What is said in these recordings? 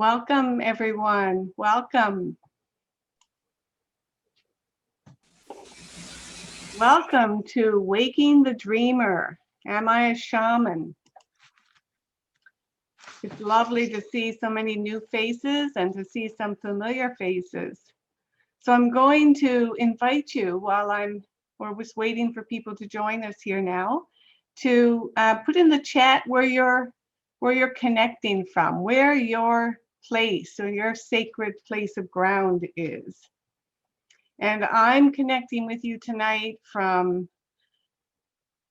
Welcome, everyone. Welcome. Welcome to Waking the Dreamer. Am I a Shaman? It's lovely to see so many new faces and to see some familiar faces. So I'm going to invite you while we're just waiting for people to join us here now, to put in the chat where you're connecting from, where your place or your sacred place of ground is. And I'm connecting with you tonight from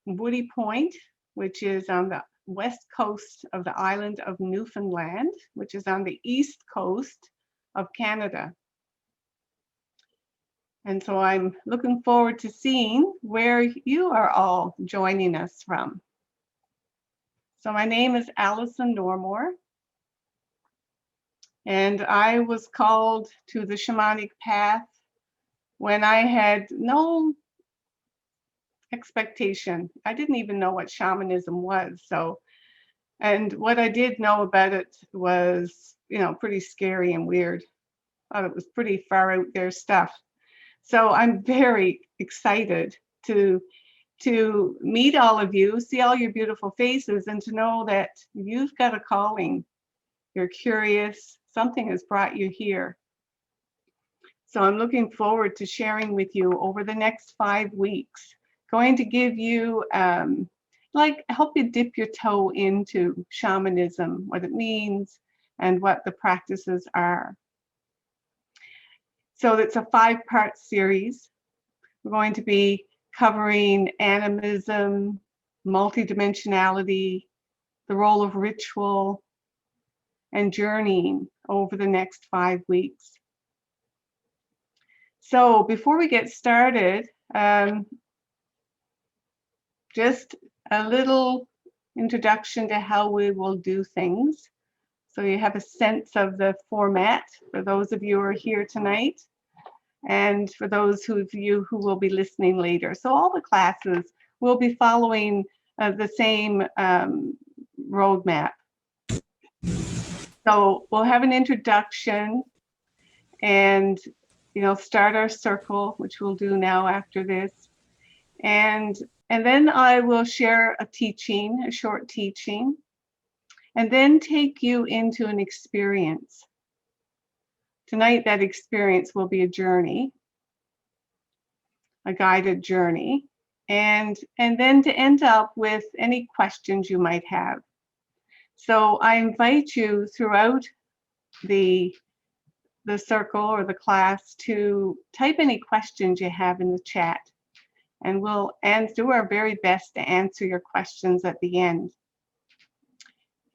Woody Point, which is on the west coast of the island of Newfoundland, which is on the east coast of Canada. And so I'm looking forward to seeing where you are all joining us from. So my name is Alison Normore, and I was called to the shamanic path when I had no expectation. I didn't even know what shamanism was. And what I did know about it was, pretty scary and weird. I thought it was pretty far out there stuff. So I'm very excited to meet all of you, see all your beautiful faces, and to know that you've got a calling. You're curious, something has brought you here. So I'm looking forward to sharing with you over the next 5 weeks, going to give you, help you dip your toe into shamanism, what it means, and what the practices are. So it's a 5-part series. We're going to be covering animism, multidimensionality, the role of ritual, and journeying over the next 5 weeks. So before we get started, just a little introduction to how we will do things. So you have a sense of the format for those of you who are here tonight, and for those of you who will be listening later. So all the classes will be following the same roadmap. So we'll have an introduction and start our circle, which we'll do now after this. And then I will share a short teaching, and then take you into an experience. Tonight, that experience will be a journey, a guided journey, and then to end up with any questions you might have. So I invite you throughout the circle or the class to type any questions you have in the chat, and we'll do our very best to answer your questions at the end.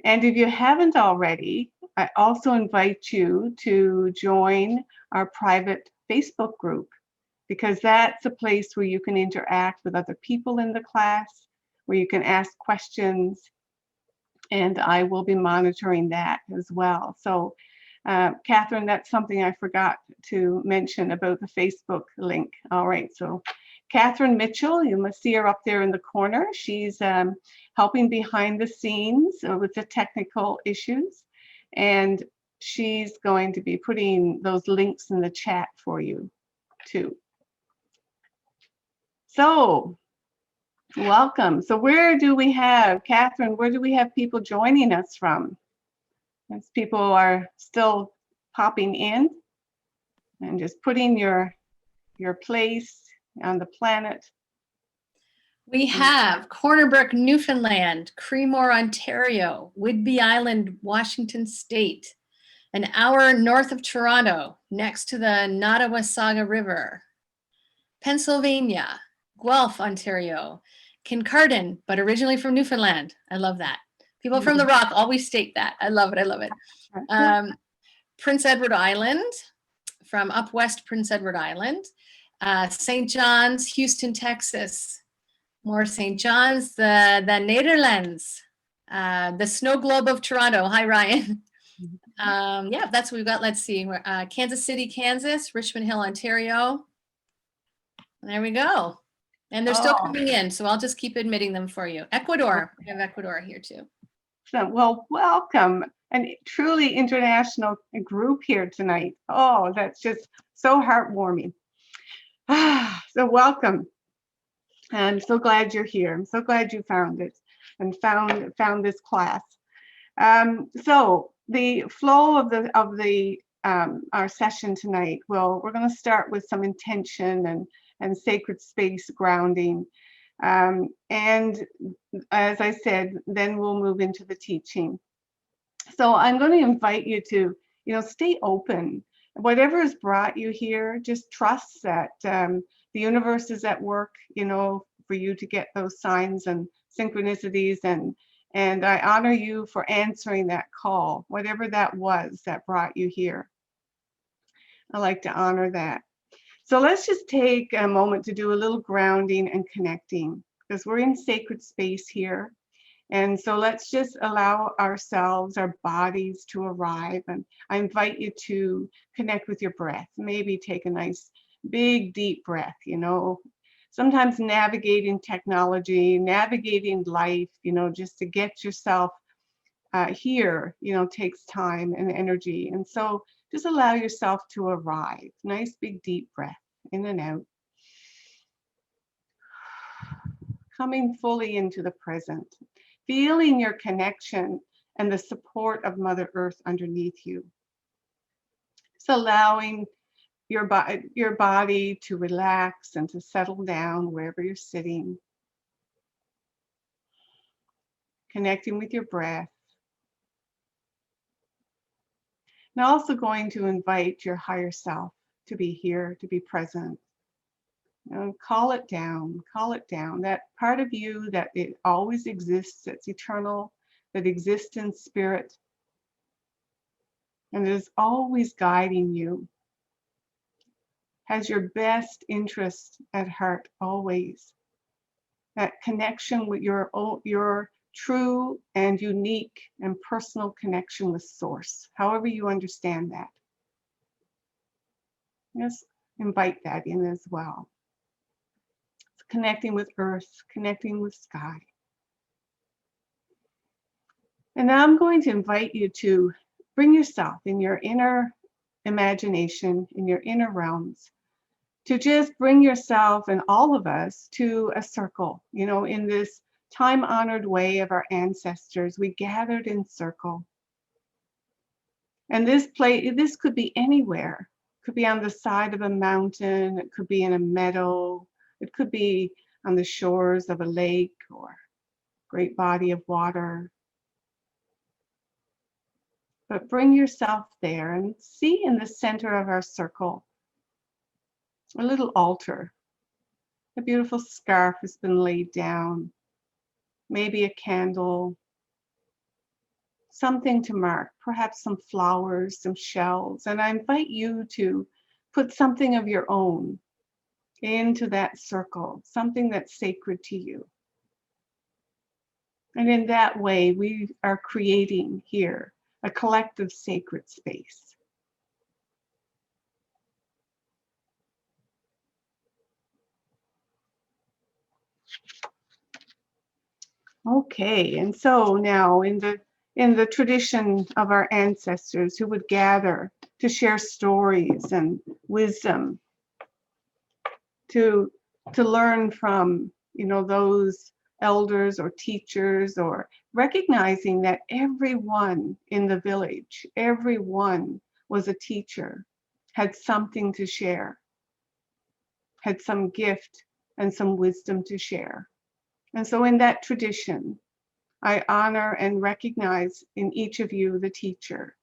And if you haven't already, I also invite you to join our private Facebook group, because that's a place where you can interact with other people in the class, where you can ask questions, and I will be monitoring that as well. So Catherine, that's something I forgot to mention about the Facebook link. All right, so Catherine Mitchell, you must see her up there in the corner. She's helping behind the scenes with the technical issues, and she's going to be putting those links in the chat for you too. So welcome. So where do we have, Catherine, where do we have people joining us from? As people are still popping in, and just putting your place on the planet. We have Corner Brook, Newfoundland, Creemore, Ontario, Whidbey Island, Washington State, an hour north of Toronto, next to the Nottawasaga River, Pennsylvania, Guelph, Ontario, Kincardine, but originally from Newfoundland. I love that. People from the Rock always state that. I love it. I love it. Prince Edward Island, from up west Prince Edward Island. St. John's, Houston, Texas. More St. John's, the Netherlands. The Snow Globe of Toronto. Hi, Ryan. Yeah, that's what we've got. Let's see. Kansas City, Kansas. Richmond Hill, Ontario. There we go. And they're still coming in, so I'll just keep admitting them for you. Ecuador. We have Ecuador here too. So, well, welcome. a truly international group here tonight. Oh, that's just so heartwarming. So welcome. I'm so glad you're here. I'm so glad you found it and found this class. So the flow of the our session tonight, we're going to start with some intention and sacred space grounding. And as I said, then we'll move into the teaching. So I'm going to invite you to, stay open. Whatever has brought you here, just trust that the universe is at work, for you to get those signs and synchronicities. And I honor you for answering that call, whatever that was that brought you here. I like to honor that. So let's just take a moment to do a little grounding and connecting, because we're in sacred space here. And so let's just allow ourselves, our bodies to arrive. And I invite you to connect with your breath. Maybe take a nice, big, deep breath, Sometimes navigating technology, navigating life, just to get yourself here, takes time and energy. And so just allow yourself to arrive. Nice, big, deep breath in and out. Coming fully into the present. Feeling your connection and the support of Mother Earth underneath you. Just allowing your body to relax and to settle down wherever you're sitting. Connecting with your breath. And also going to invite your higher self to be here, to be present. And call it down, that part of you that it always exists, that's eternal, that exists in spirit, and is always guiding you, has your best interest at heart always. That connection with your true and unique and personal connection with Source, however you understand that. Just invite that in as well. Connecting with earth, connecting with sky. And now I'm going to invite you to bring yourself in your inner imagination, in your inner realms, to just bring yourself and all of us to a circle, in this time-honored way of our ancestors. We gathered in circle. And this could be anywhere. It could be on the side of a mountain, it could be in a meadow, it could be on the shores of a lake or great body of water. But bring yourself there and see in the center of our circle a little altar. A beautiful scarf has been laid down, maybe a candle, something to mark, perhaps some flowers, some shells. And I invite you to put something of your own into that circle, something that's sacred to you. And in that way, we are creating here a collective sacred space. Okay, and so now in the tradition of our ancestors who would gather to share stories and wisdom, to learn from, those elders or teachers, or recognizing that everyone in the village, everyone was a teacher, had something to share, had some gift and some wisdom to share. And so in that tradition, I honor and recognize in each of you the teacher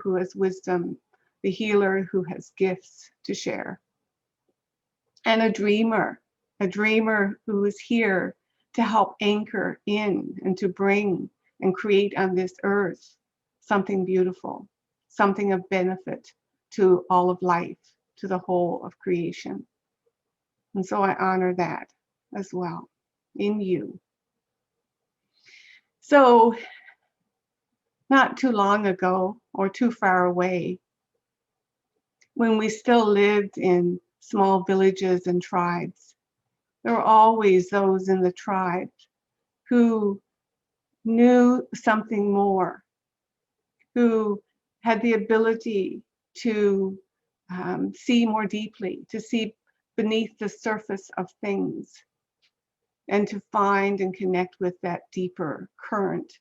who has wisdom, the healer who has gifts to share, and a dreamer who is here to help anchor in and to bring and create on this earth something beautiful, something of benefit to all of life, to the whole of creation. And so I honor that as well in you. So not too long ago or too far away, when we still lived in small villages and tribes, there were always those in the tribe who knew something more who had the ability to see more deeply, to see beneath the surface of things, and to find and connect with that deeper current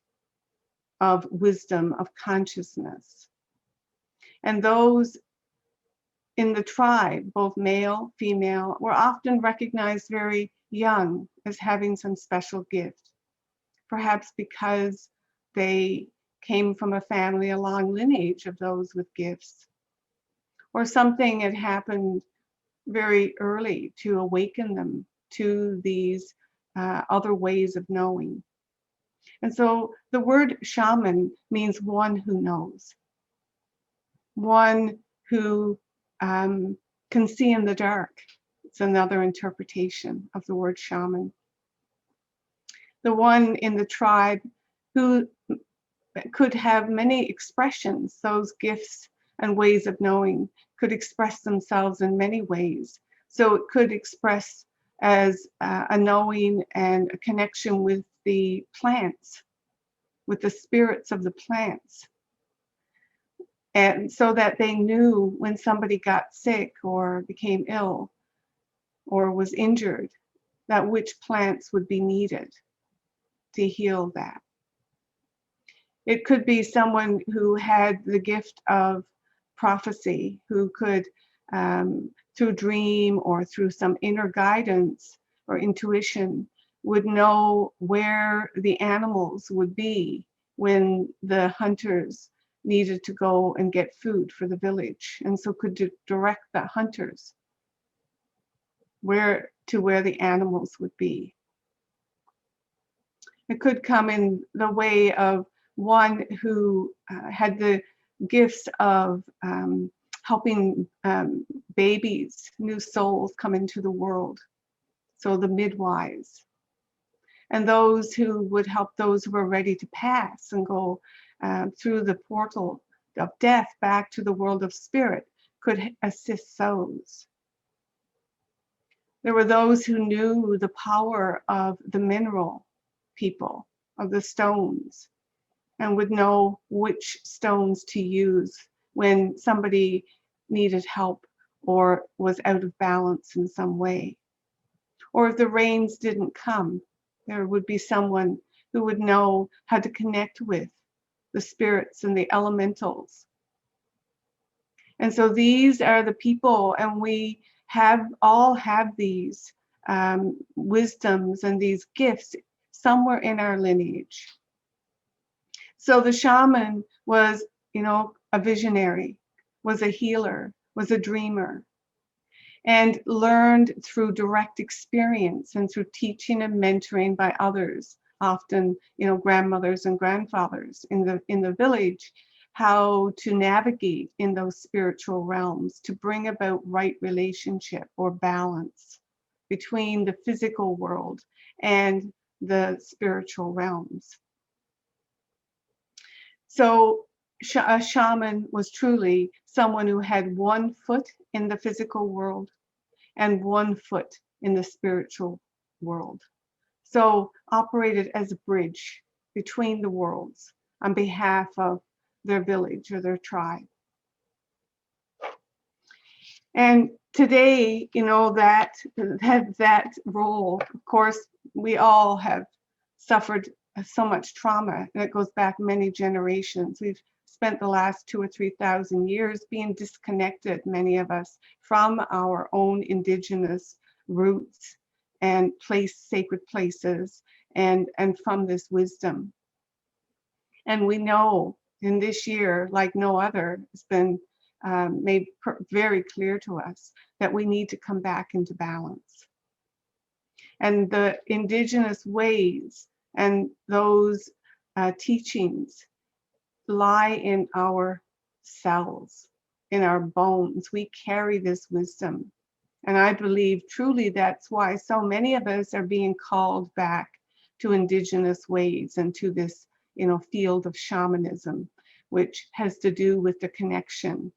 of wisdom, of consciousness. And those in the tribe, both male, female, were often recognized very young as having some special gift, perhaps because they came from a family, a long lineage of those with gifts, or something had happened very early to awaken them to these other ways of knowing. And so the word shaman means one who knows, one who can see in the dark. It's another interpretation of the word shaman. The one in the tribe who could have many expressions. Those gifts and ways of knowing could express themselves in many ways. So it could express as a knowing and a connection with the plants, with the spirits of the plants. And so that they knew when somebody got sick or became ill or was injured, that which plants would be needed to heal that. It could be someone who had the gift of prophecy, who could, through dream or through some inner guidance or intuition, would know where the animals would be when the hunters needed to go and get food for the village, and so could direct the hunters where the animals would be. It could come in the way of one who had the gifts of helping babies, new souls come into the world. So the midwives, and those who would help those who were ready to pass and go through the portal of death back to the world of spirit, could assist those. There were those who knew the power of the mineral people, of the stones, and would know which stones to use when somebody needed help or was out of balance in some way. Or if the rains didn't come, there would be someone who would know how to connect with the spirits and the elementals. And so these are the people, and we all have these wisdoms and these gifts somewhere in our lineage. So the shaman was, a visionary, was a healer, was a dreamer, and learned through direct experience and through teaching and mentoring by others, often, grandmothers and grandfathers in the village, how to navigate in those spiritual realms to bring about right relationship or balance between the physical world and the spiritual realms. So a shaman was truly someone who had one foot in the physical world and one foot in the spiritual world. So operated as a bridge between the worlds on behalf of their village or their tribe. And today, that role, of course, we all have suffered so much trauma, and it goes back many generations. We've spent the last 2,000 or 3,000 years being disconnected, many of us, from our own indigenous roots and sacred places, and from this wisdom. And we know in this year, like no other, it's been made very clear to us that we need to come back into balance. And the indigenous ways and those teachings lie in our cells, in our bones. We carry this wisdom. And I believe truly that's why so many of us are being called back to indigenous ways and to this, field of shamanism, which has to do with the connection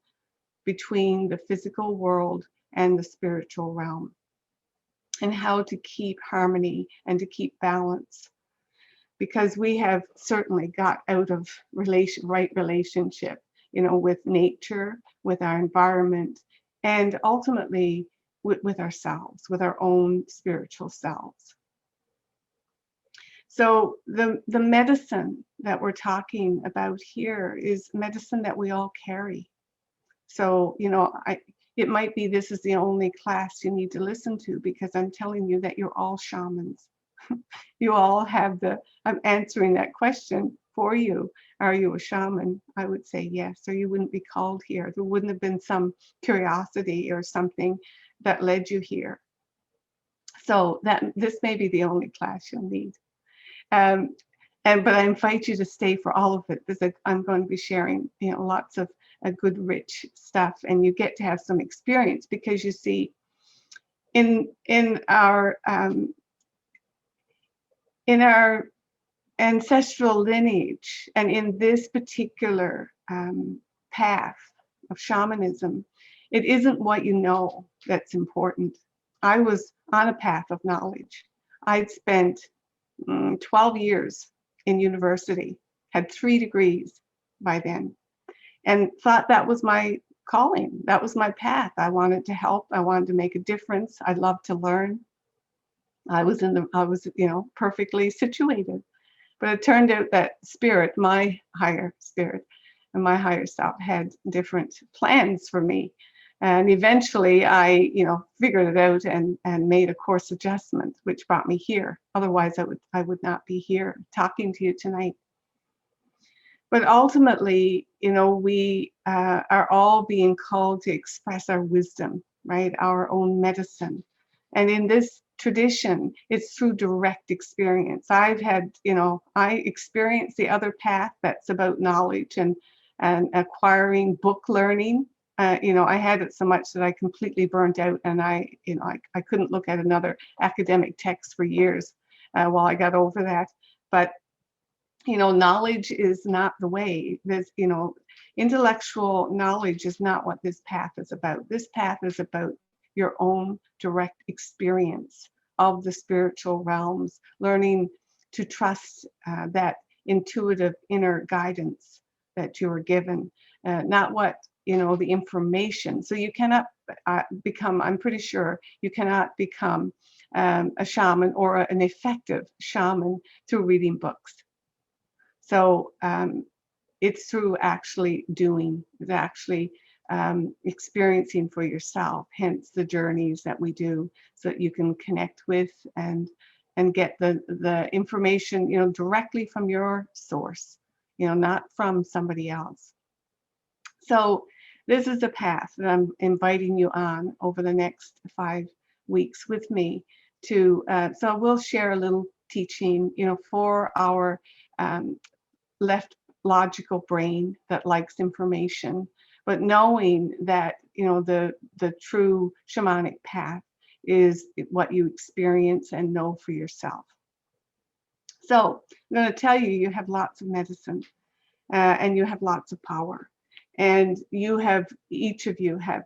between the physical world and the spiritual realm, and how to keep harmony and to keep balance. because we have certainly got out of right relationship, with nature, with our environment, and ultimately with ourselves, with our own spiritual selves. So the medicine that we're talking about here is medicine that we all carry. So, it might be this is the only class you need to listen to, because I'm telling you that you're all shamans. You all have I'm answering that question for you. Are you a shaman? I would say yes, or you wouldn't be called here. There wouldn't have been some curiosity or something that led you here. So this may be the only class you'll need. But I invite you to stay for all of it, because I'm going to be sharing, lots of good, rich stuff, and you get to have some experience, because you see, in our ancestral lineage, and in this particular path of shamanism, it isn't what you know that's important. I was on a path of knowledge. I'd spent 12 years in university, had 3 degrees by then, and thought that was my calling. That was my path. I wanted to help. I wanted to make a difference. I loved to learn. I was perfectly situated. But it turned out that spirit, my higher spirit and my higher self, had different plans for me. And eventually I, figured it out and made a course adjustment, which brought me here. Otherwise I would not be here talking to you tonight. But ultimately, we are all being called to express our wisdom, right? Our own medicine. And in this tradition, it's through direct experience. I've had, I experienced the other path that's about knowledge and acquiring book learning. I had it so much that I completely burnt out, and I couldn't look at another academic text for years while I got over that. But knowledge is not the way. There's, intellectual knowledge is not what this path is about. This path is about your own direct experience of the spiritual realms, learning to trust that intuitive inner guidance that you are given, not what, the information. So you cannot become, I'm pretty sure you cannot become a shaman or an effective shaman through reading books. So it's through actually doing, it's actually experiencing for yourself, hence the journeys that we do, so that you can connect with and get the information, directly from your source, not from somebody else. So this is a path that I'm inviting you on over the next 5 weeks with me to, so we'll share a little teaching, for our left logical brain that likes information, but knowing that the true shamanic path is what you experience and know for yourself. So I'm going to tell you, you have lots of medicine and you have lots of power, and each of you have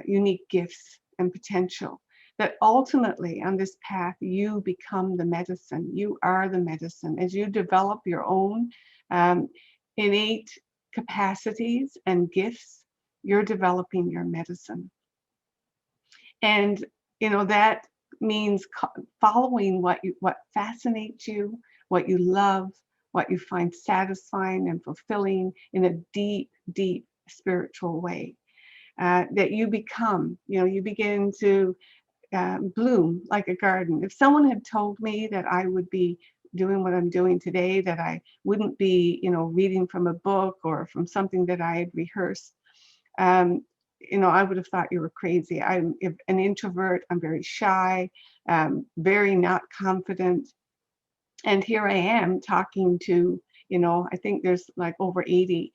unique gifts and potential, that ultimately on this path you become the medicine. You are the medicine. As you develop your own innate capacities and gifts, you're developing your medicine. And that means following what fascinates you, what you love, what you find satisfying and fulfilling in a deep, deep spiritual way. That you become, you begin to bloom like a garden. If someone had told me that I would be doing what I'm doing today, that I wouldn't be, reading from a book or from something that I had rehearsed, I would have thought you were crazy. I'm an introvert. I'm very shy, very not confident. And here I am talking to, I think there's like over 80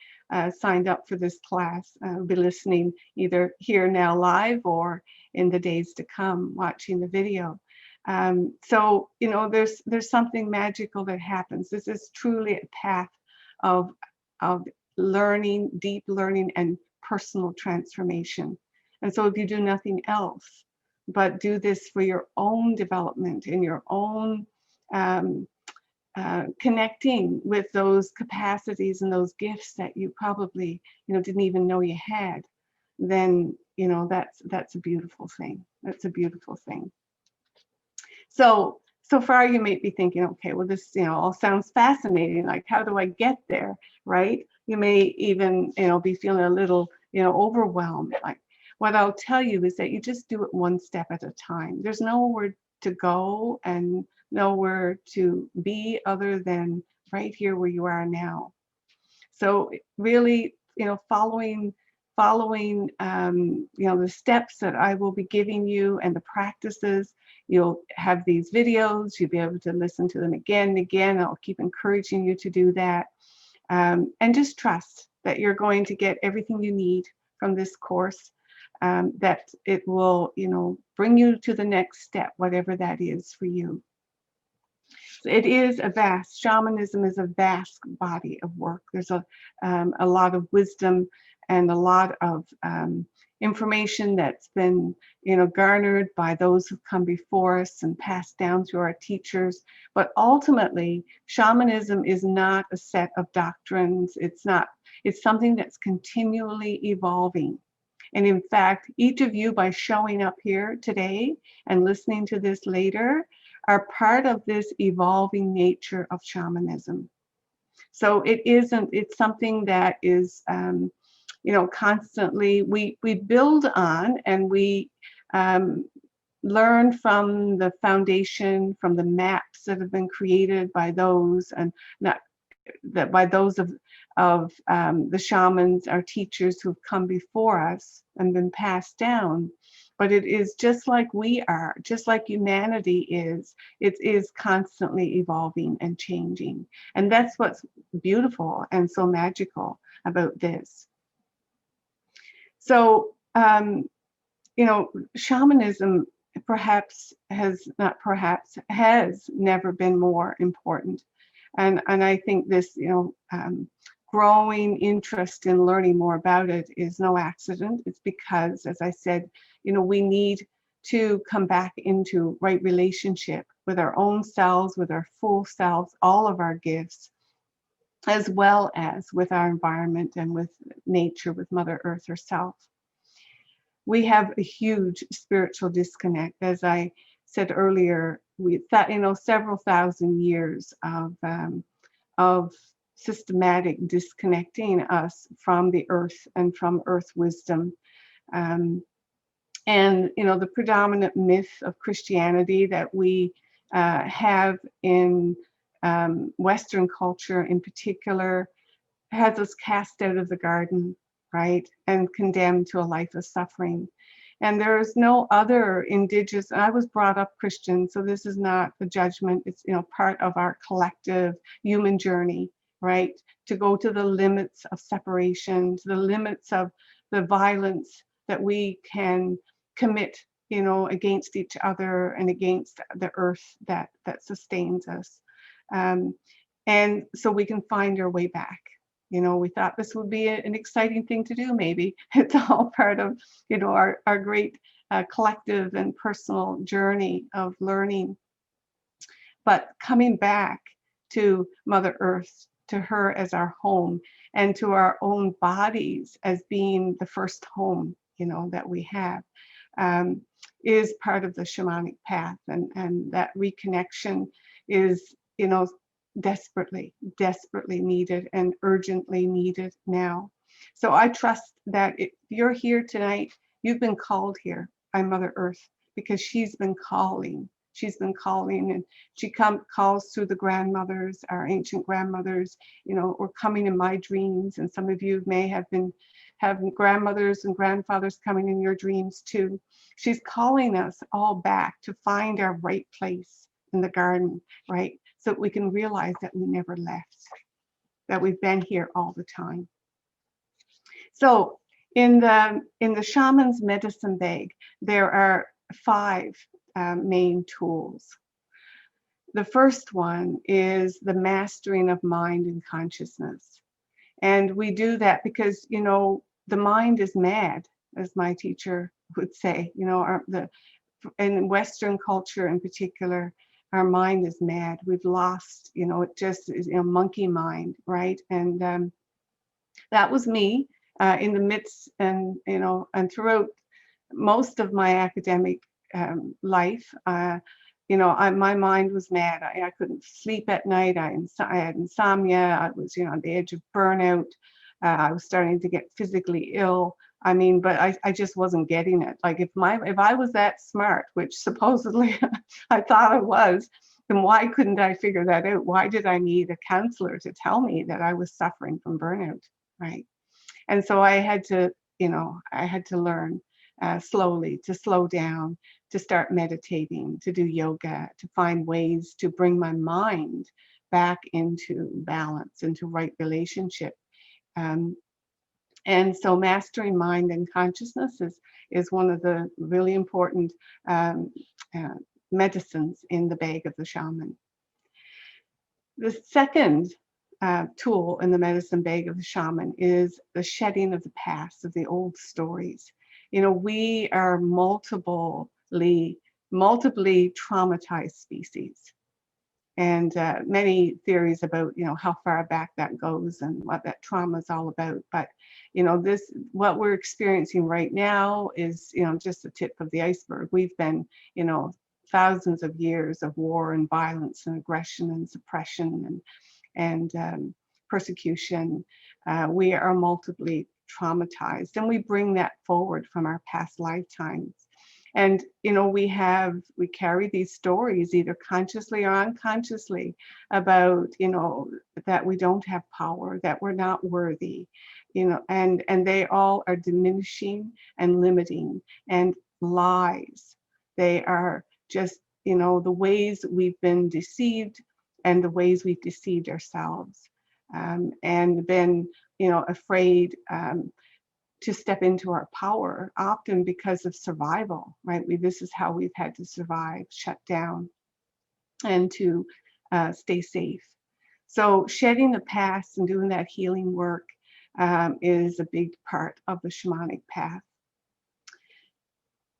signed up for this class. I'll be listening either here now live or in the days to come watching the video. So, there's something magical that happens. This is truly a path of learning, deep learning, and personal transformation. And so if you do nothing else but do this for your own development, in your own connecting with those capacities and those gifts that you probably, didn't even know you had, then, that's a beautiful thing. That's a beautiful thing. So far you might be thinking, okay, well, this, all sounds fascinating. Like, how do I get there, right? You may even, be feeling a little, overwhelmed. Like, what I'll tell you is that you just do it one step at a time. There's nowhere to go and nowhere to be other than right here where you are now. So really, following the steps that I will be giving you and the practices. You'll have these videos, you'll be able to listen to them again and again. I'll keep encouraging you to do that. And just trust that you're going to get everything you need from this course, that it will, bring you to the next step, whatever that is for you. It is shamanism is a vast body of work. There's a lot of wisdom and a lot of information that's been, garnered by those who've come before us and passed down through our teachers. But ultimately, shamanism is not a set of doctrines. It's something that's continually evolving. And in fact, each of you, by showing up here today and listening to this later, are part of this evolving nature of shamanism. So it's something that is, constantly, we build on, and we learn from the foundation, from the maps that have been created by those, and not that by those of the shamans, our teachers who've come before us and been passed down. But it is just like we are, just like humanity is. It is constantly evolving and changing. And that's what's beautiful and so magical about this. So, shamanism has never been more important. And I think this, growing interest in learning more about it is no accident. It's because, as I said, we need to come back into right relationship with our own selves, with our full selves, all of our gifts, as well as with our environment and with nature, with Mother Earth herself. We have a huge spiritual disconnect. As I said earlier, we thought, several thousand years of systematic disconnecting us from the earth and from earth wisdom. And, the predominant myth of Christianity that we have in Western culture in particular has us cast out of the garden, right? And condemned to a life of suffering. And there is no other indigenous, and I was brought up Christian, so this is not a judgment. It's, part of our collective human journey, right? To go to the limits of separation, to the limits of the violence that we can commit, against each other and against the earth that sustains us. And so we can find our way back. We thought this would be an exciting thing to do, maybe. It's all part of, our great collective and personal journey of learning. But coming back to Mother Earth, to her as our home, and to our own bodies as being the first home, that we have, is part of the shamanic path. And that reconnection is, desperately needed and urgently needed now. So I trust that if you're here tonight, you've been called here by Mother Earth, because she's been calling. And she calls through the grandmothers, our ancient grandmothers, or coming in my dreams. And some of you may have been having grandmothers and grandfathers coming in your dreams too. She's calling us all back to find our right place in the garden, right? So that we can realize that we never left, that we've been here all the time. So in the shaman's medicine bag, there are 5 main tools. The first one is the mastering of mind and consciousness. And we do that because, the mind is mad, as my teacher would say, in Western culture in particular, our mind is mad. We've lost, it just is, monkey mind, right? And that was me in the midst, and and throughout most of my academic life. My mind was mad. I couldn't sleep at night. I had insomnia. I was, on the edge of burnout. I was starting to get physically ill. I mean, but I just wasn't getting it. Like if I was that smart, which supposedly I thought I was, then why couldn't I figure that out? Why did I need a counselor to tell me that I was suffering from burnout, right? And so I had to, learn slowly to slow down, to start meditating, to do yoga, to find ways to bring my mind back into balance, into right relationship. Um, and so mastering mind and consciousness is one of the really important um, uh, medicines in the bag of the shaman. The second tool in the medicine bag of the shaman is the shedding of the past, of the old stories. We are multiply traumatized species. And many theories about, how far back that goes and what that trauma is all about. But, what we're experiencing right now is, just the tip of the iceberg. We've been, thousands of years of war and violence and aggression and suppression and persecution. We are multiply traumatized, and we bring that forward from our past lifetimes. And we carry these stories either consciously or unconsciously about that we don't have power, that we're not worthy, and they all are diminishing and limiting and lies. They are just the ways we've been deceived and the ways we've deceived ourselves, and been afraid to step into our power, often because of survival, right? This is how we've had to survive, shut down, and to stay safe. So shedding the past and doing that healing work is a big part of the shamanic path.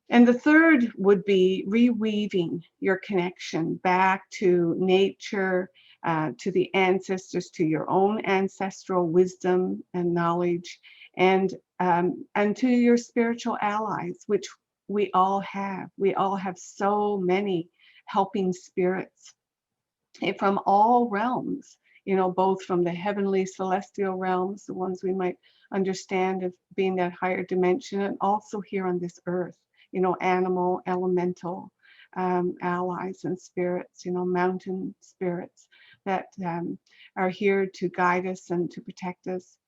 And the third would be reweaving your connection back to nature, to the ancestors, to your own ancestral wisdom and knowledge, and to your spiritual allies, which we all have. We all have so many helping spirits from all realms, both from the heavenly celestial realms, the ones we might understand as being that higher dimension, and also here on this earth, animal, elemental allies and spirits, mountain spirits that are here to guide us and to protect us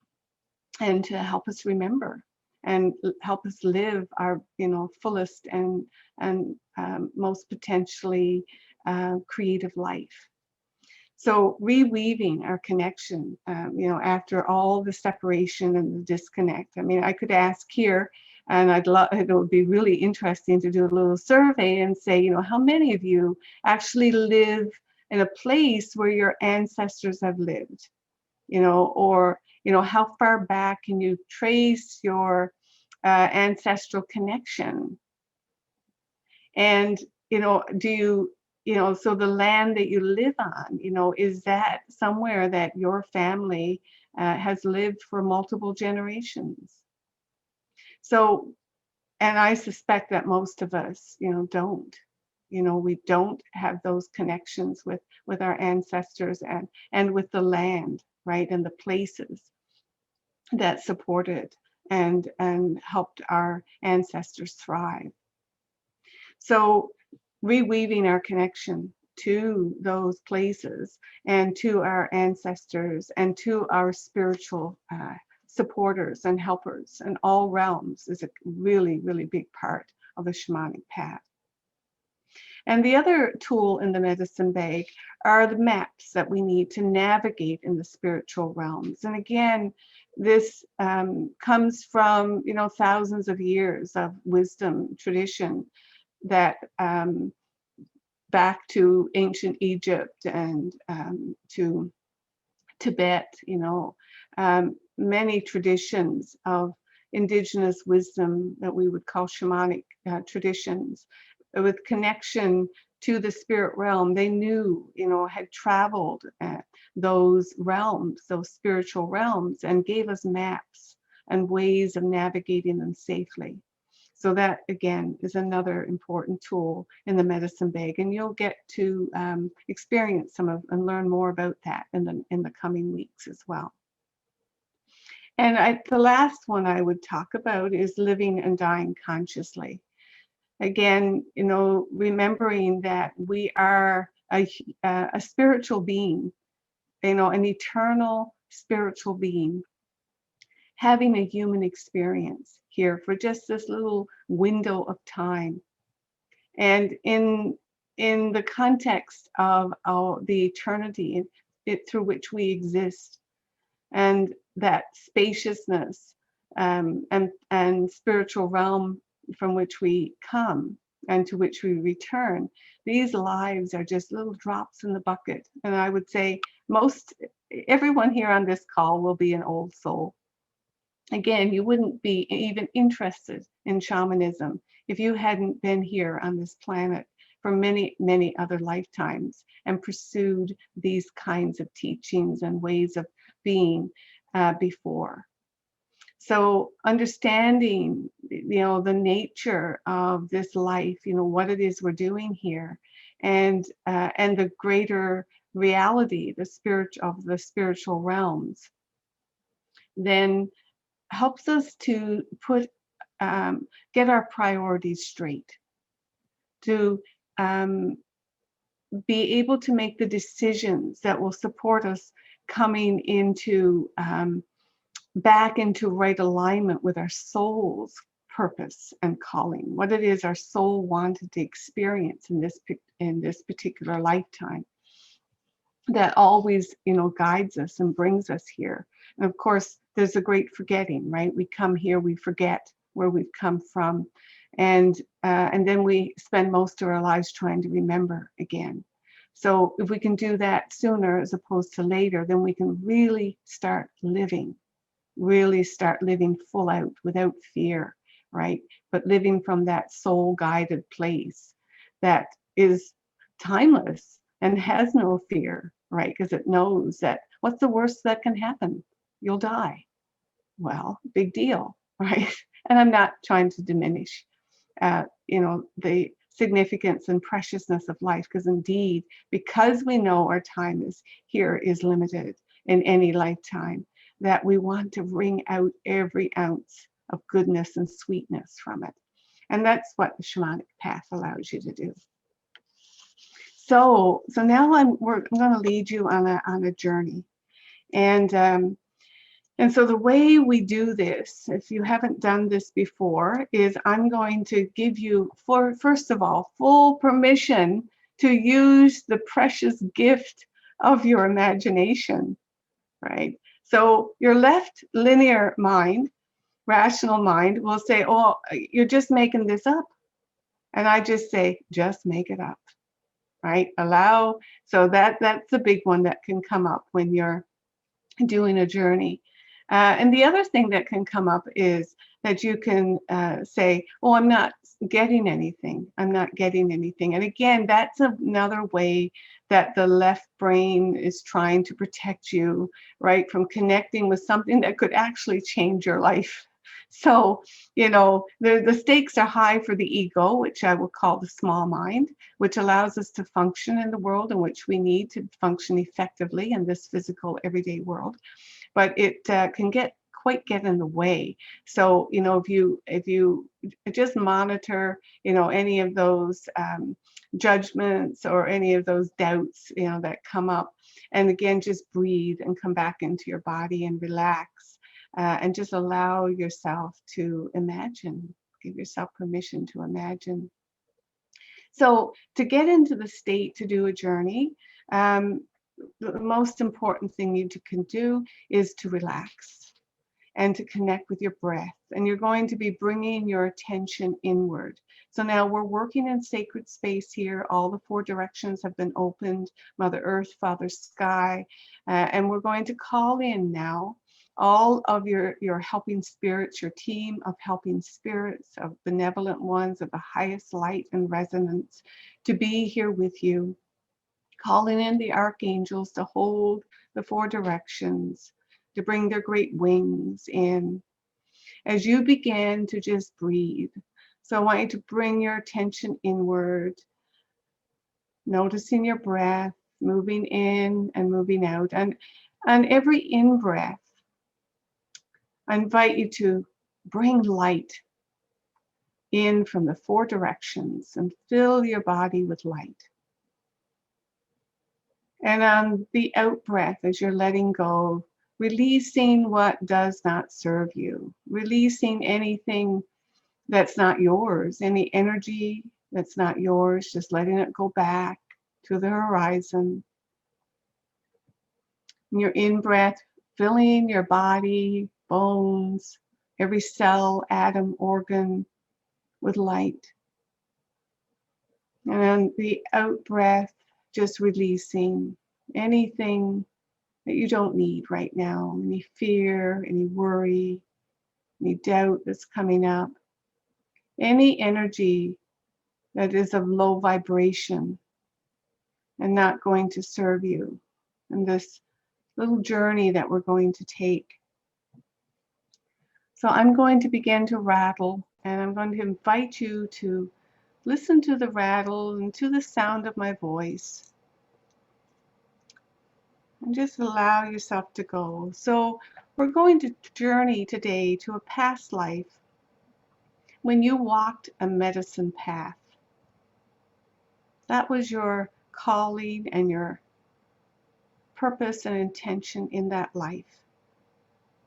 and to help us remember and help us live our fullest and most potentially creative life. So reweaving our connection, after all the separation and the disconnect. I mean, I could ask here, and it would be really interesting to do a little survey and say, how many of you actually live in a place where your ancestors have lived, or, how far back can you trace your ancestral connection? And, do you, so the land that you live on, is that somewhere that your family has lived for multiple generations? So, and I suspect that most of us, don't. We don't have those connections with our ancestors and with the land, right, and the places that supported and helped our ancestors thrive. So reweaving our connection to those places and to our ancestors and to our spiritual supporters and helpers in all realms is a really, really big part of the shamanic path. And the other tool in the medicine bag are the maps that we need to navigate in the spiritual realms. And again, this comes from, thousands of years of wisdom, tradition that back to ancient Egypt and to Tibet, many traditions of indigenous wisdom that we would call shamanic traditions with connection to the spirit realm. They knew, had traveled those realms, those spiritual realms, and gave us maps and ways of navigating them safely. So that, again, is another important tool in the medicine bag, and you'll get to experience some of and learn more about that in the coming weeks as well. And the last one I would talk about is living and dying consciously. Again, remembering that we are a spiritual being, an eternal spiritual being, having a human experience here for just this little window of time. And in the context of the eternity through which we exist, and that spaciousness and spiritual realm from which we come and to which we return, these lives are just little drops in the bucket. And I would say everyone here on this call will be an old soul. Again, you wouldn't be even interested in shamanism if you hadn't been here on this planet for many, many other lifetimes and pursued these kinds of teachings and ways of being before. So understanding, the nature of this life, what it is we're doing here, and the greater reality, the spiritual realms, then helps us to get our priorities straight, to be able to make the decisions that will support us coming into back into right alignment with our soul's purpose and calling, what it is our soul wanted to experience in this particular lifetime, that always guides us and brings us here. And of course, there's a great forgetting, right? We come here, we forget where we've come from, and then we spend most of our lives trying to remember again. So if we can do that sooner as opposed to later, then we can really start living full out without fear, right? But living from that soul guided place that is timeless and has no fear, right? Because it knows that what's the worst that can happen? You'll die. Well, big deal, right? And I'm not trying to diminish, the significance and preciousness of life, because indeed, because we know our time is limited in any lifetime, that we want to wring out every ounce of goodness and sweetness from it. And that's what the shamanic path allows you to do. So now I'm going to lead you on a journey, and so the way we do this, if you haven't done this before, is I'm going to give you, first of all, full permission to use the precious gift of your imagination, right? So your left linear mind, rational mind, will say, oh, you're just making this up. And I just say, just make it up, right? Allow, so that's the big one that can come up when you're doing a journey. And the other thing that can come up is that you can say, oh, I'm not getting anything. I'm not getting anything. And again, that's another way that the left brain is trying to protect you, right, from connecting with something that could actually change your life. So, the stakes are high for the ego, which I will call the small mind, which allows us to function in the world in which we need to function effectively in this physical everyday world. But it can get in the way. So, if you just monitor, any of those judgments or any of those doubts, that come up, and again, just breathe and come back into your body and relax, and just allow yourself to imagine, give yourself permission to imagine. So to get into the state to do a journey, the most important thing you can do is to relax and to connect with your breath. And you're going to be bringing your attention inward. So now we're working in sacred space here. All the 4 directions have been opened, Mother Earth, Father Sky, and we're going to call in now all of your helping spirits, your team of helping spirits, of benevolent ones of the highest light and resonance, to be here with you, calling in the archangels to hold the four directions, to bring their great wings in as you begin to just breathe. So I want you to bring your attention inward, noticing your breath, moving in and moving out. And on every in-breath, I invite you to bring light in from the four directions and fill your body with light. And on the out-breath, as you're letting go, releasing what does not serve you, releasing anything that's not yours, any energy that's not yours, just letting it go back to the horizon. And your in-breath, filling your body, bones, every cell, atom, organ with light. And on the out-breath, just releasing anything that you don't need right now, any fear, any worry, any doubt that's coming up, any energy that is of low vibration and not going to serve you in this little journey that we're going to take. So I'm going to begin to rattle, and I'm going to invite you to listen to the rattle and to the sound of my voice. And just allow yourself to go. So we're going to journey today to a past life when you walked a medicine path. That was your calling and your purpose and intention in that life.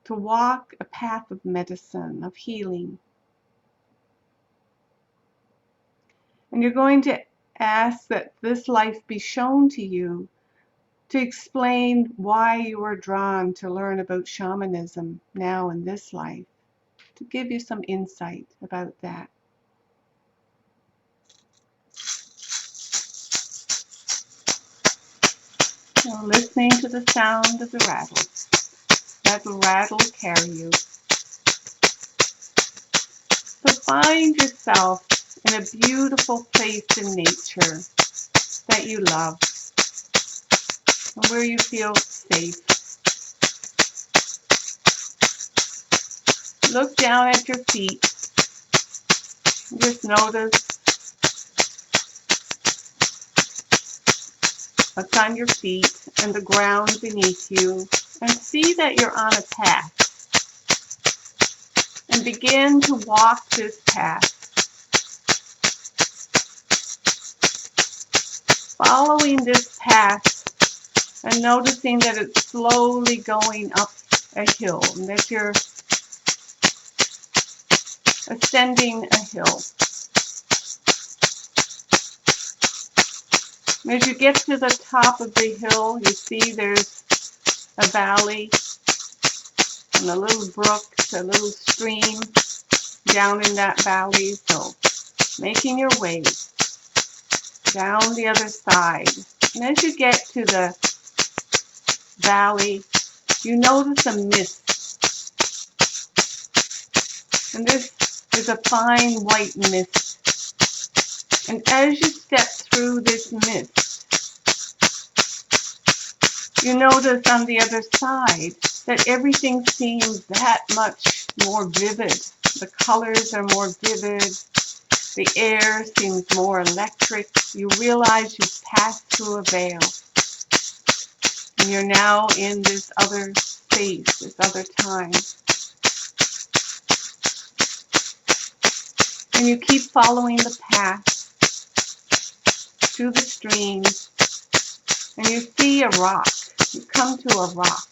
To walk a path of medicine, of healing. And you're going to ask that this life be shown to you to explain why you were drawn to learn about shamanism now in this life, to give you some insight about that. So listening to the sound of the rattle, that the rattle carry you. So find yourself in a beautiful place in nature that you love, and where you feel safe. Look down at your feet. Just notice what's on your feet and the ground beneath you, and see that you're on a path. And begin to walk this path, following this path and noticing that it's slowly going up a hill, and that you're ascending a hill. As you get to the top of the hill, you see there's a valley and a little brook, a little stream down in that valley. So making your way down the other side. And as you get to the valley, you notice a mist. And this is a fine white mist. And as you step through this mist, you notice on the other side that everything seems that much more vivid. The colors are more vivid. The air seems more electric. You realize you've passed through a veil. And you're now in this other space, this other time. And you keep following the path to the stream, and you see a rock. You come to a rock,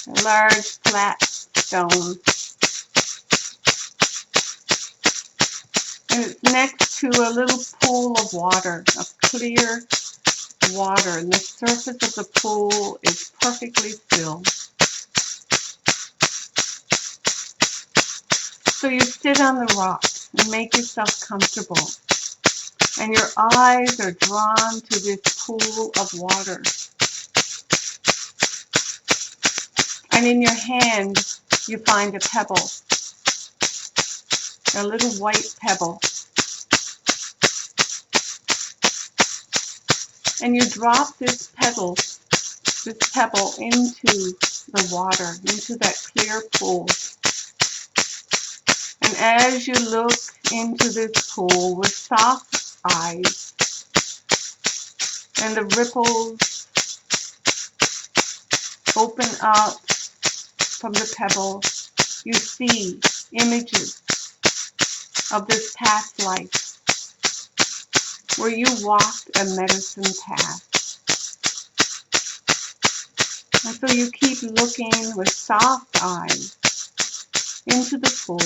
a large flat stone. And it's next to a little pool of water, of clear water, and the surface of the pool is perfectly still. So you sit on the rock and make yourself comfortable, and your eyes are drawn to this pool of water. And in your hand, you find a pebble, a little white pebble. And you drop this pebble into the water, into that clear pool. And as you look into this pool with soft eyes, and the ripples open up from the pebble, you see images of this past life where you walked a medicine path. And so you keep looking with soft eyes into the pool,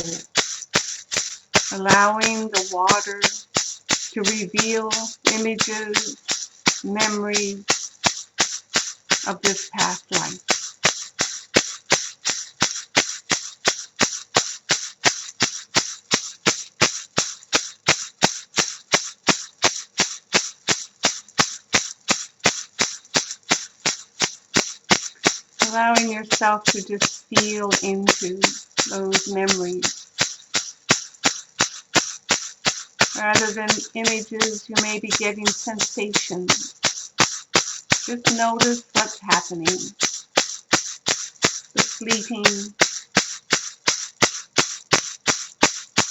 allowing the water to reveal images, memories of this past life. Allowing yourself to just feel into those memories. Rather than images, you may be getting sensations. Just notice what's happening. The fleeting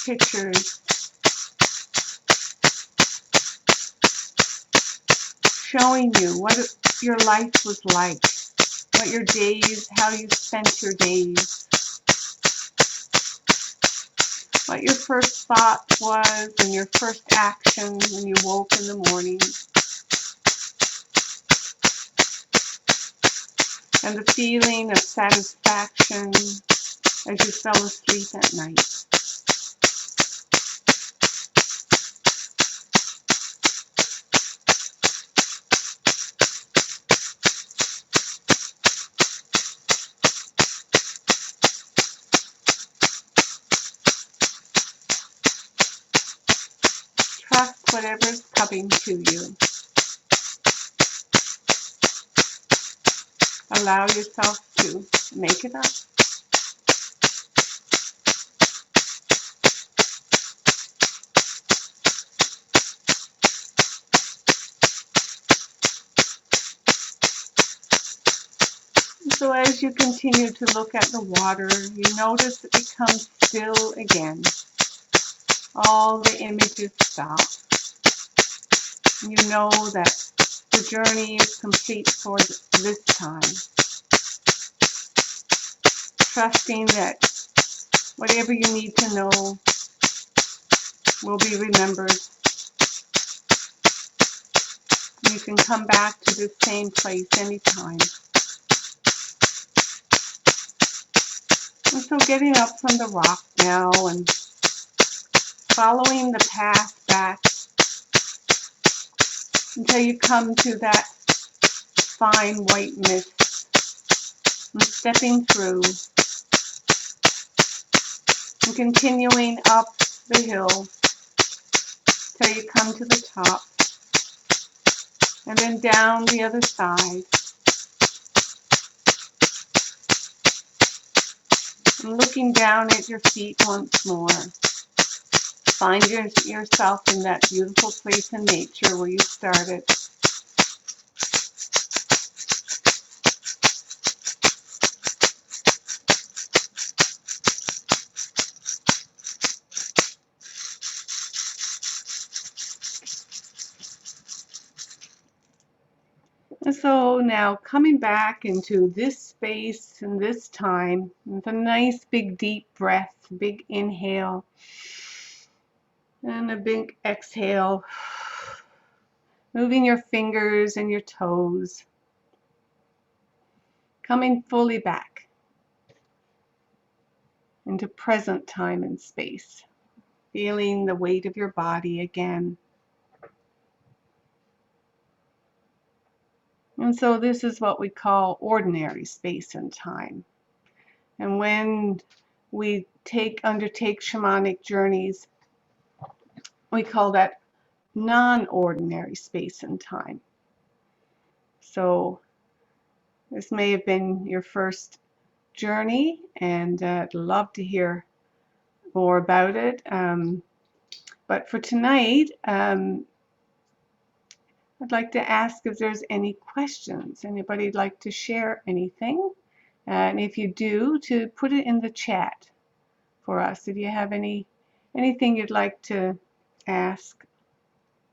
pictures showing you what your life was like, what your days, how you spent your days, what your first thought was and your first action when you woke in the morning, and the feeling of satisfaction as you fell asleep at night. Trust whatever's coming to you. Allow yourself to make it up. So as you continue to look at the water, you notice it becomes still again. All the images stop. You know that the journey is complete for this time. Trusting that whatever you need to know will be remembered. You can come back to this same place anytime. And so getting up from the rock now and following the path back until you come to that fine white mist, and stepping through and continuing up the hill till you come to the top, and then down the other side, and looking down at your feet once more. Find yourself in that beautiful place in nature where you started. And so now coming back into this space and this time with a nice big deep breath, big inhale and a big exhale, moving your fingers and your toes, coming fully back into present time and space, feeling the weight of your body again. And so this is what we call ordinary space and time. And when we undertake shamanic journeys, we call that non-ordinary space and time. So this may have been your first journey, and I'd love to hear more about it. But for tonight, I'd like to ask if there's any questions. Anybody'd like to share anything? And if you do, to put it in the chat for us. If you have anything you'd like to ask,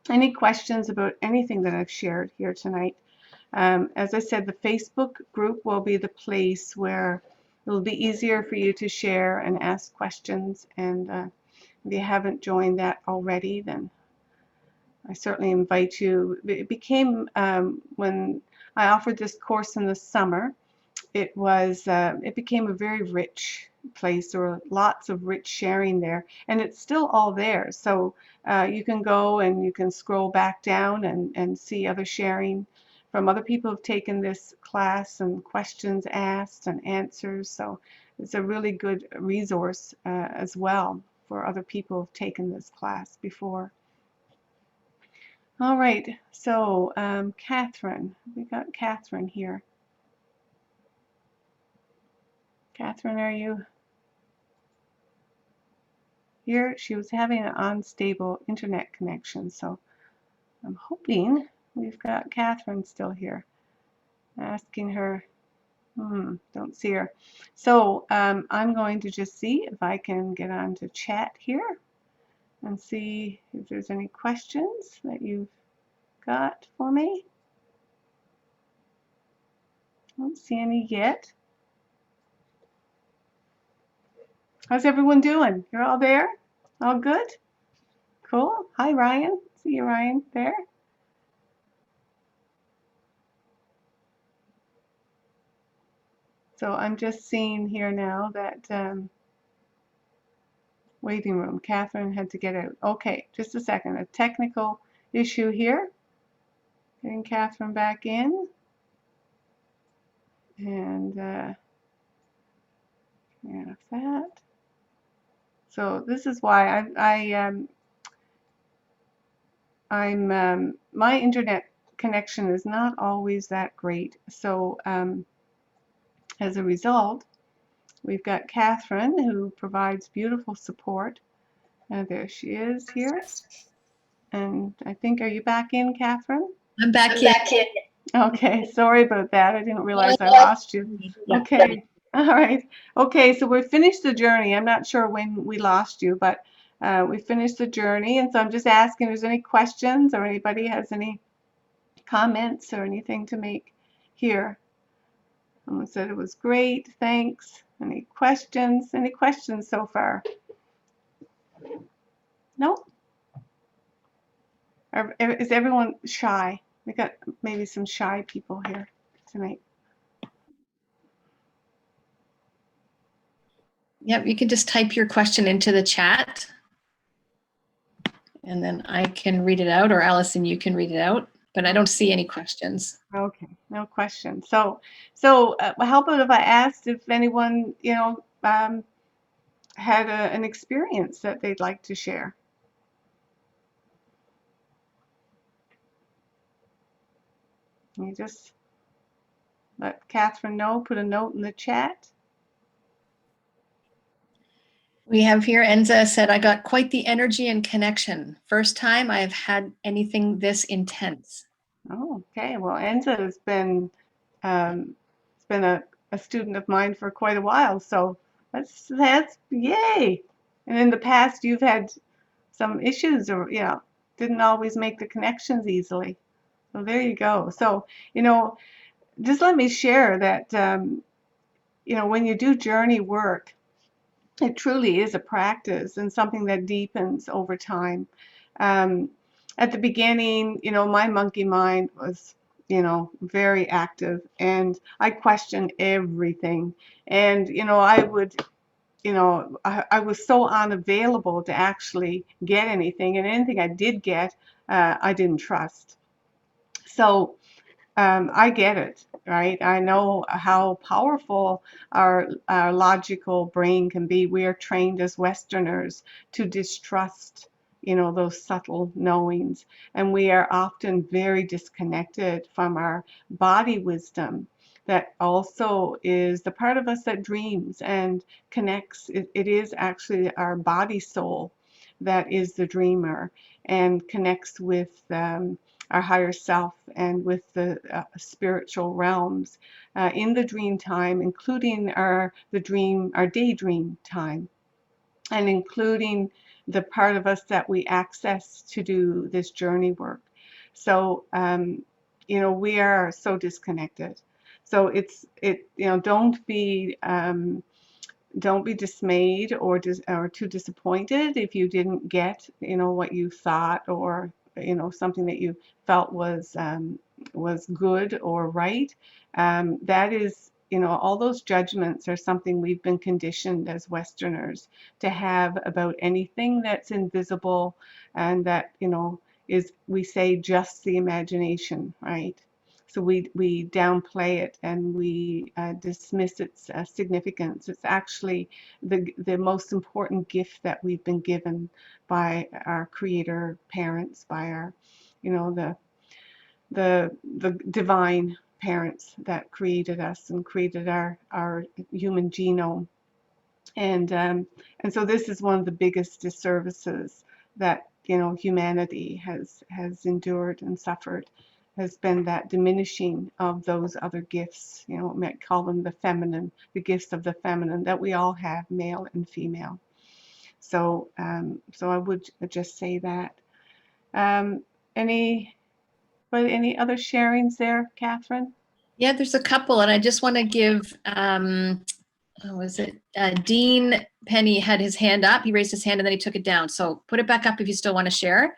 any questions about anything that I've shared here tonight. As I said, the Facebook group will be the place where it'll be easier for you to share and ask questions. And if you haven't joined that already, then I certainly invite you. It became, when I offered this course in the summer, it became a very rich place. There were lots of rich sharing there, and it's still all there. So you can go and you can scroll back down and see other sharing from other people who've taken this class and questions asked and answers. So it's a really good resource as well for other people who've taken this class before. All right, so Catherine, we got Catherine here. Catherine, are you here? She was having an unstable internet connection, so I'm hoping we've got Catherine still here. Asking her, don't see her. So I'm going to just see if I can get on to chat here and see if there's any questions that you've got for me. Don't see any yet. How's everyone doing? You're all there? All good? Cool. Hi, Ryan. See you, Ryan, there. So I'm just seeing here now that waiting room. Catherine had to get out. Okay, just a second. A technical issue here. Getting Catherine back in. And yeah, that. So this is why my internet connection is not always that great. So as a result, we've got Catherine, who provides beautiful support. There she is here. And I think, are you back in, Catherine? I'm back in. Okay, sorry about that. I didn't realize I lost you. Okay, all right. Okay, so we finished the journey. I'm not sure when we lost you, but we finished the journey. And so I'm just asking if there's any questions or anybody has any comments or anything to make here. Someone said it was great, thanks. Any questions? Any questions so far? No? Is everyone shy? We got maybe some shy people here tonight. Yep, you can just type your question into the chat and then I can read it out, or Allison, you can read it out, but I don't see any questions. Okay, no question. So how about if I asked if anyone, had an experience that they'd like to share? You just let Catherine know, put a note in the chat. We have here, Enza said, I got quite the energy and connection. First time I've had anything this intense. Oh, okay. Well, Enza has been a student of mine for quite a while, so that's yay. And in the past, you've had some issues, or didn't always make the connections easily. So there you go. So just let me share that when you do journey work, it truly is a practice and something that deepens over time. At the beginning, my monkey mind was, very active, and I questioned everything. And, I would, I was so unavailable to actually get anything, and anything I did get, I didn't trust. So I get it, right? I know how powerful our logical brain can be. We are trained as Westerners to distrust, those subtle knowings. And we are often very disconnected from our body wisdom that also is the part of us that dreams and connects. It is actually our body soul that is the dreamer and connects with our higher self and with the spiritual realms in the dream time, including our daydream time, and including the part of us that we access to do this journey work. So, we are so disconnected. So don't be dismayed or too disappointed if you didn't get, what you thought, or, something that you felt was good or right. That is, all those judgments are something we've been conditioned as Westerners to have about anything that's invisible, and that, is, we say, just the imagination, right? So we downplay it, and we dismiss its significance. It's actually the most important gift that we've been given by our creator parents, by our, the divine parents that created us and created our human genome. And so this is one of the biggest disservices that, humanity has endured and suffered, has been that diminishing of those other gifts. We might call them the feminine, the gifts of the feminine that we all have, male and female. So I would just say that. Any other sharings there, Catherine? Yeah, there's a couple, and I just want to give, Dean Penny had his hand up. He raised his hand and then he took it down. So put it back up if you still want to share.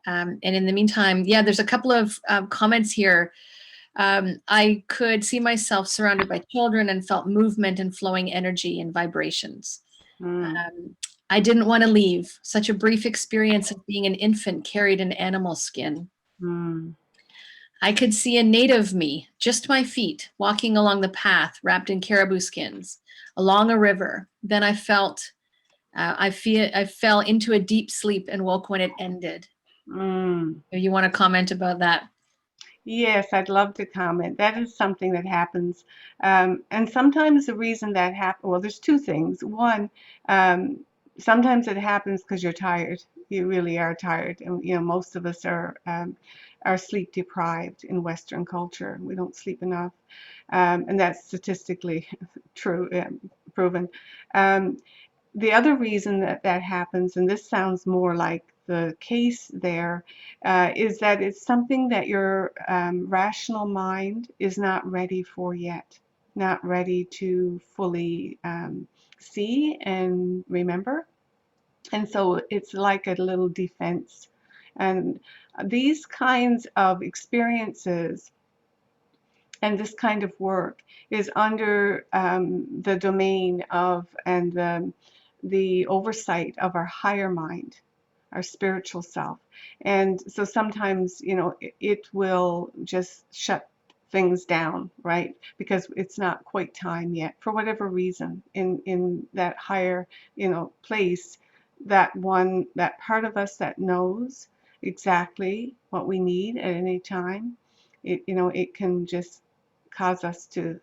And in the meantime, yeah, there's a couple of comments here. I could see myself surrounded by children and felt movement and flowing energy and vibrations. I didn't want to leave. Such a brief experience of being an infant carried in animal skin. I could see a native me, just my feet, walking along the path wrapped in caribou skins, along a river. Then I fell into a deep sleep and woke when it ended. You want to comment about that? Yes, I'd love to comment. That is something that happens. And sometimes the reason that happens, well, there's two things. One, sometimes it happens because you're tired. You really are tired. And, most of us are sleep deprived in Western culture. We don't sleep enough. And that's statistically true, proven. The other reason that happens, and this sounds more like the case there, is that it's something that your rational mind is not ready for yet, not ready to fully see and remember. And so it's like a little defense. And these kinds of experiences and this kind of work is under the domain of and the oversight of our higher mind, our spiritual self. And so sometimes, it will just shut things down, right? Because it's not quite time yet, for whatever reason, in that higher, place, that part of us that knows exactly what we need at any time, it can just cause us to,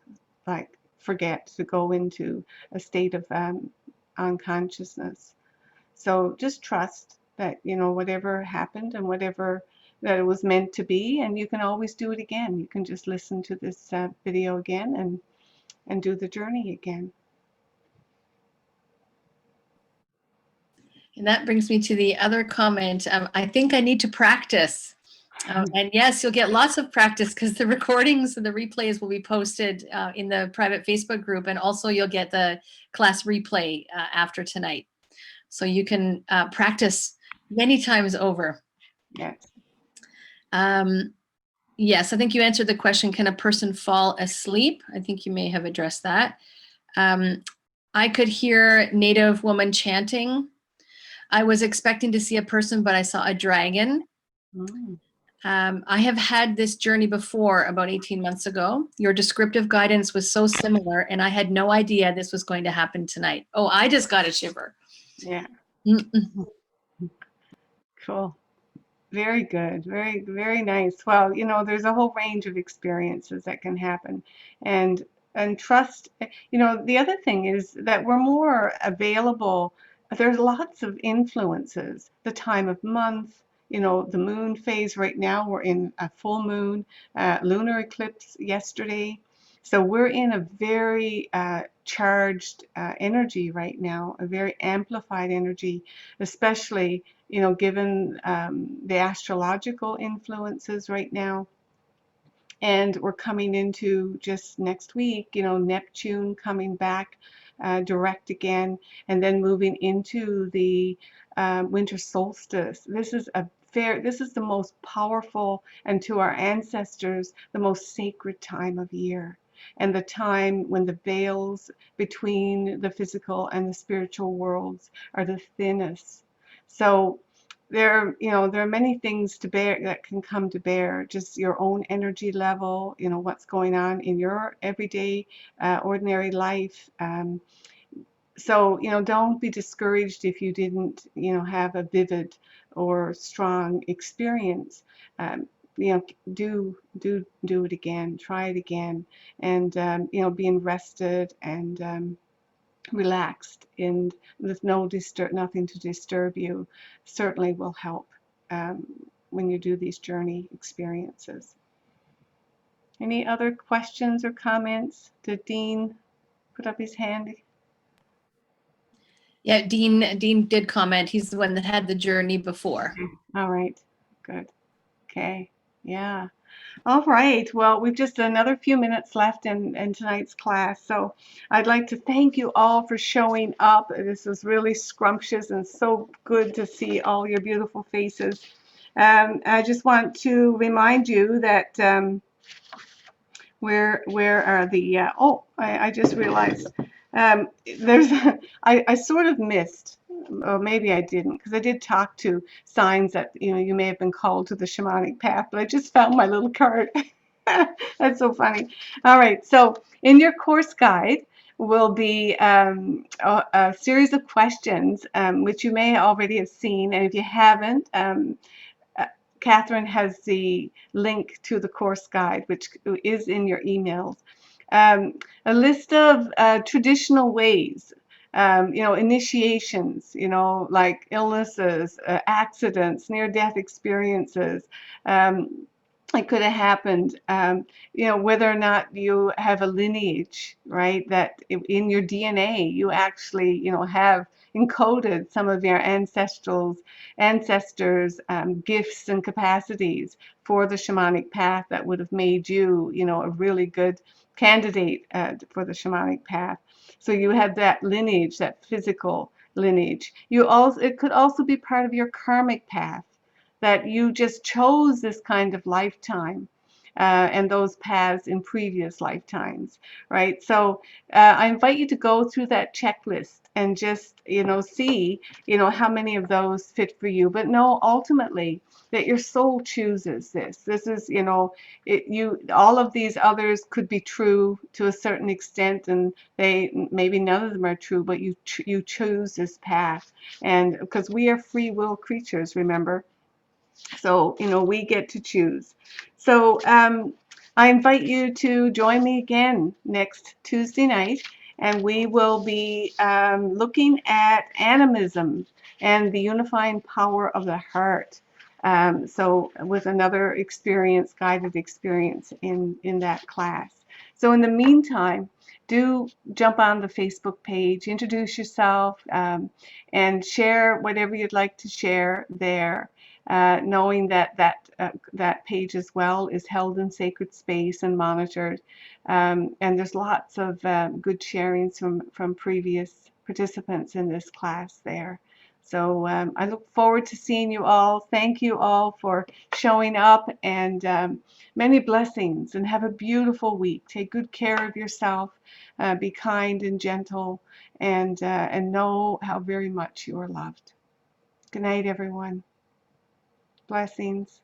like, forget, to go into a state of unconsciousness. So just trust that, whatever happened and whatever that it was meant to be, and you can always do it again. You can just listen to this video again and do the journey again. And that brings me to the other comment. I think I need to practice. And yes, you'll get lots of practice because the recordings and the replays will be posted in the private Facebook group. And also you'll get the class replay after tonight. So you can practice many times over. Yes. Yes, I think you answered the question, can a person fall asleep? I think you may have addressed that. I could hear Native woman chanting. I was expecting to see a person, but I saw a dragon. I have had this journey before, about 18 months ago. Your descriptive guidance was so similar, and I had no idea this was going to happen tonight. Oh, I just got a shiver. Yeah. Cool. Very good. Very, very nice. Well, there's a whole range of experiences that can happen. And trust, the other thing is that we're more available. There's lots of influences. The time of month, the moon phase right now, we're in a full moon, lunar eclipse yesterday. So we're in a very charged energy right now, a very amplified energy, especially given the astrological influences right now. And we're coming into just next week, Neptune coming back direct again, and then moving into the winter solstice. This is the most powerful, and to our ancestors, the most sacred time of year, and the time when the veils between the physical and the spiritual worlds are the thinnest. So there are many things to bear that can come to bear, just your own energy level, what's going on in your everyday, ordinary life. So, don't be discouraged if you didn't, have a vivid or strong experience. Um, do it again, try it again, and, being rested and relaxed and with nothing to disturb you certainly will help um, when you do these journey experiences. Any other questions or comments? Did Dean put up his hand? Yeah, Dean did comment. He's the one that had the journey before. All right, good. Okay, yeah. All right. Well, we've just another few minutes left in tonight's class. So I'd like to thank you all for showing up. This was really scrumptious and so good to see all your beautiful faces. I just want to remind you that where are the I just realized there's I sort of missed, or maybe I didn't, because I did talk to signs that you may have been called to the shamanic path, but I just found my little card. That's so funny. All right, so in your course guide will be a series of questions, which you may already have seen, and if you haven't, uh, Catherine has the link to the course guide, which is in your emails. A list of traditional ways, initiations, like illnesses, accidents, near-death experiences. It could have happened, whether or not you have a lineage, right? That in your DNA, you actually, have encoded some of your ancestors' gifts and capacities for the shamanic path that would have made you, a really good candidate for the shamanic path. So you have that lineage, that physical lineage. It could also be part of your karmic path, that you just chose this kind of lifetime and those paths in previous lifetimes, right? So I invite you to go through that checklist and just, see, how many of those fit for you. But know ultimately that your soul chooses this. This is, all of these others could be true to a certain extent, and maybe none of them are true, but you choose this path. And because we are free will creatures, remember. So, we get to choose. So I invite you to join me again next Tuesday night, and we will be looking at animism and the unifying power of the heart. So with another guided experience in that class. So in the meantime, do jump on the Facebook page, introduce yourself, and share whatever you'd like to share there. Knowing that page as well is held in sacred space and monitored, and there's lots of good sharings from previous participants in this class there. So I look forward to seeing you all. Thank you all for showing up, and many blessings, and have a beautiful week. Take good care of yourself. Be kind and gentle, and know how very much you are loved. Good night, everyone. Blessings.